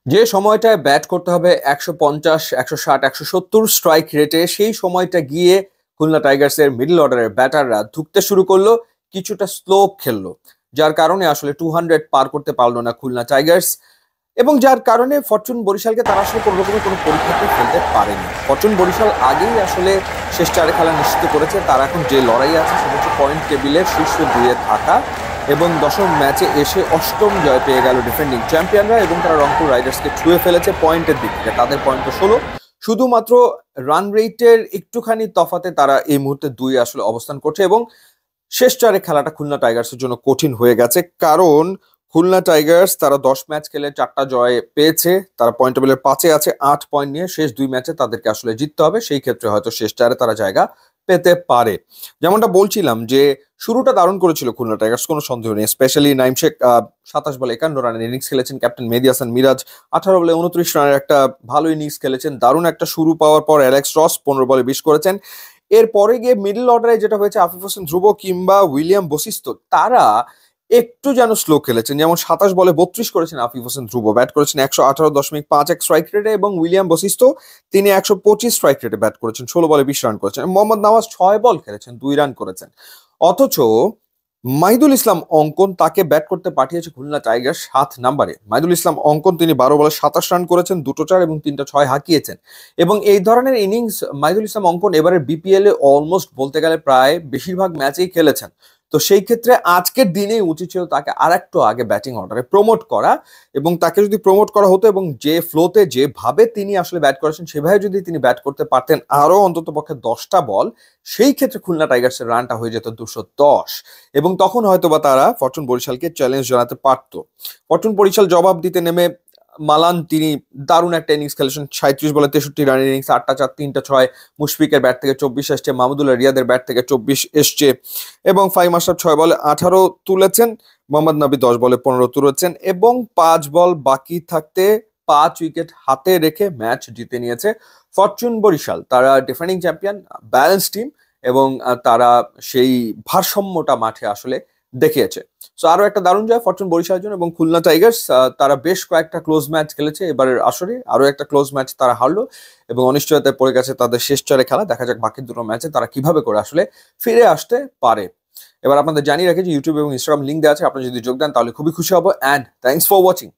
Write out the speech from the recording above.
যে সময়টায় ব্যাট করতে হবে ১৫০, ১৬০, ১৭০ স্ট্রাইক রেটে, সেই সময়টা গিয়ে খুলনা টাইগার্সের মিডল অর্ডারের ব্যাটাররা ধুঁকতে শুরু করলো, কিছুটা স্লো খেললো, যার কারণে আসলে 200 পার করতে পারলো না খুলনা টাইগার্স। এবং যার কারণে ফরচুন বরিশালকে তারা আসলে কোনো রকমের কোনো পরীক্ষাতে ফেলতে পারেনি। ফরচুন বরিশাল আগেই আসলে শেষ চারে খেলা নিশ্চিত করেছে, তারা এখন যে লড়াই আছে সেটা হচ্ছে পয়েন্ট টেবিলের শীর্ষ দুয়ে থাকা, এবং দশম ম্যাচে এসে অষ্টম জয় পেয়ে গেল ডিফেন্ডিং চ্যাম্পিয়নরা, এবং তারা রংপুর রাইডার্সকে ছুঁয়ে ফেলেছে পয়েন্টের দিক থেকে। তাদের পয়েন্ট তো 16, শুধুমাত্র রান রেটের একটুখানি তফাতে তারা এই মুহূর্তে দুই আসলে অবস্থান করছে। এবং শেষ চারে খেলাটা খুলনা টাইগার্সের জন্য কঠিন হয়ে গেছে, কারণ খুলনা টাইগার্স তারা 10 ম্যাচ খেলে 4টা জয় পেয়েছে, তারা পয়েন্ট টেবিলের 5-এ আছে 8 পয়েন্ট নিয়ে। শেষ দুই ম্যাচে তাদেরকে আসলে জিততে হবে, সেই ক্ষেত্রে হয়তো শেষ চারে তারা জায়গা পেতে পারে। যেমনটা বলছিলাম যে শুরুটা দারুণ করেছিল খুলনা টাইগার্স, কোনো সন্দেহ নেই। স্পেশালি নাইম শেখ 27 বলে 51 রানের ইনিংস খেলেছেন, ক্যাপ্টেন মেহেদী হাসান মিরাজ 18 বলে 29 রানের একটা ভালো ইনিংস খেলেছেন। দারুণ একটা শুরু পাওয়ার পর অ্যালেক্স রস 15 বলে 20 করেছেন। এরপরে গিয়ে মিডল অর্ডারে যেটা হয়েছে, আফিফ হোসেন ধ্রুব কিংবা উইলিয়াম বশিষ্ঠ তারা একটু যেন স্লো খেলেছেন। যেমন 27 বলে 32 করেছেন আফিফ হোসেন ধ্রুব, ব্যাট করেছেন 118.51 স্ট্রাইক রেটে, এবং উইলিয়াম বশিষ্ঠ তিনি 125 স্ট্রাইক রেটে ব্যাট করেছেন, 16 বলে 20 রান করেছেন। মোহাম্মদ নওয়াজ 6 বল খেলেছেন, 2 রান করেছেন। অথচ মাহিদুল ইসলাম অঙ্কন, তাকে ব্যাট করতে পাঠিয়েছে খুলনা টাইগার্স 7 নম্বরে। মাহিদুল ইসলাম অঙ্কন তিনি 12 বলে 27 রান করেছেন, 2টো 4 এবং 3টা 6 হাঁকিয়েছেন। এবং এই ধরনের ইনিংস মাহিদুল ইসলাম অঙ্কন এবারে বিপিএল এ অলমোস্ট বলতে গেলে প্রায় বেশিরভাগ ম্যাচেই খেলেছেন। তো সেই ক্ষেত্রে আজকের দিনেই উচিত ছিল তাকে আরেকটু আগে ব্যাটিং অর্ডারে প্রমোট করা, এবং তাকে যদি প্রমোট করা হতো এবং যে ফ্লোতে যেভাবে তিনি আসলে ব্যাট করেছেন সেভাবে যদি তিনি ব্যাট করতে পারতেন আরো অন্তত পক্ষে 10টা বল, সেই ক্ষেত্রে খুলনা টাইগার্সের রানটা হয়ে যেত 210, এবং তখন হয়তোবা তারা ফরচুন বরিশালকে চ্যালেঞ্জ জানাতে পারতো। ফরচুন বরিশাল জবাব দিতে নেমে মালান তিনি দারুণ একটা ইনিংস খেলেছেন, 37 বলে 63 রানের ইনিংস, 8টা 4, 3টা 6। মুশফিকের ব্যাট থেকে 24 এসছে, মাহমুদুল্লাহ রিয়াদের ব্যাট থেকে 24 এসছে, এবং ফাইম আশরাফ 6 বলে 18 তুলেছেন, মোহাম্মদ নবী 10 বলে 15 তুলেছেন, এবং 5 বল বাকি থাকতে 5 উইকেট হাতে রেখে ম্যাচ জিতে নিয়েছে ফরচুন বরিশাল। তারা ডিফেন্ডিং চ্যাম্পিয়ন, ব্যালেন্স টিম, এবং তারা সেই ভারসাম্যটা মাঠে আসলে দেখিয়েছে। সো আরো একটা দারুণ জয় ফরচুন বরিশালের জন্য। এবং খুলনা টাইগার্স তারা বেশ কয়েকটা ক্লোজ ম্যাচ খেলেছে, এবারের আসরে আরো একটা ক্লোজ ম্যাচ তারা হারলো, এবং অনিশ্চয়তায় পড়ে গেছে তাদের শেষ চারে খেলা। দেখা যাক বাকি দুটো ম্যাচে তারা কিভাবে করে আসলে ফিরে আসতে পারে। এবার আপনাদের জানিয়ে রাখি যে ইউটিউব এবং ইনস্টাগ্রাম লিঙ্ক দেওয়া আছে, আপনি যদি যোগ দেন তাহলে খুবই খুশি হব। And thanks for watching.